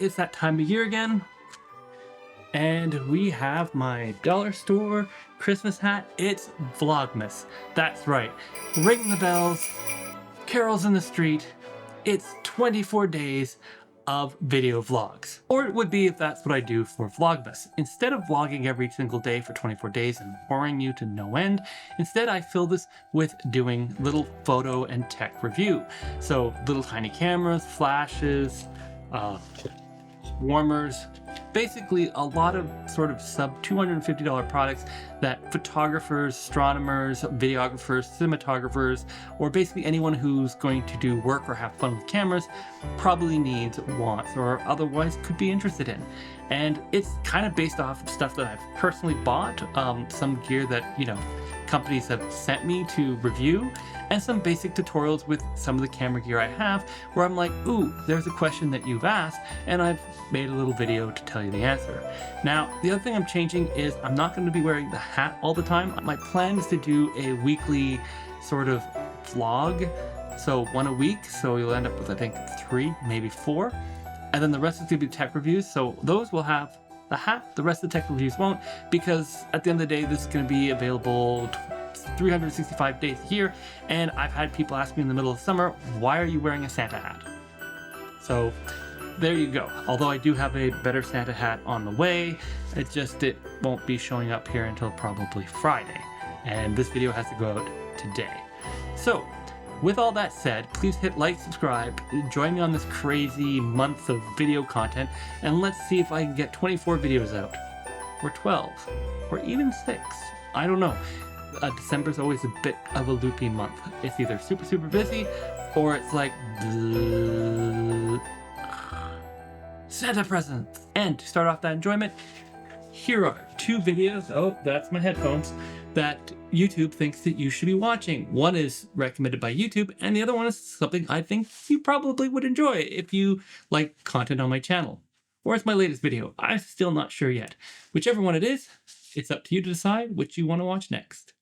It's that time of year again, and we have my dollar store Christmas hat. It's Vlogmas. That's right. Ring the bells, carols in the street. It's 24 days of video vlogs. Or it would be if that's what I do for Vlogmas. Instead of vlogging every single day for 24 days and boring you to no end, instead I fill this with doing little photo and tech review. So little tiny cameras, flashes, warmers, basically a lot of sort of sub $250 products that photographers, astronomers, videographers, cinematographers, or basically anyone who's going to do work or have fun with cameras probably needs, wants, or otherwise could be interested in. And it's kind of based off of stuff that I've personally bought, some gear that, companies have sent me to review, and some basic tutorials with some of the camera gear I have where I'm like, ooh, there's a question that you've asked, and I've made a little video to tell you the answer. Now, the other thing I'm changing is I'm not going to be wearing the hat all the time. My plan is to do a weekly sort of vlog, so one a week, so you'll end up with, I think, 3, maybe 4, and then the rest is going to be tech reviews, so those will have the hat. The rest of the tech reviews won't, because at the end of the day, this is going to be available 365 days a year, and I've had people ask me in the middle of summer, why are you wearing a Santa hat? So there you go. Although I do have a better Santa hat on the way, it won't be showing up here until probably Friday, and this video has to go out today. So with all that said, please hit like, subscribe, join me on this crazy month of video content, and let's see if I can get 24 videos out, or 12, or even 6. I don't know. December's always a bit of a loopy month. It's either super, super busy, or it's like Santa presents. And to start off that enjoyment, here are 2 videos. Oh, that's my headphones. That YouTube thinks that you should be watching. One is recommended by YouTube, and the other one is something I think you probably would enjoy if you like content on my channel. Or it's my latest video. I'm still not sure yet. Whichever one it is, it's up to you to decide which you want to watch next.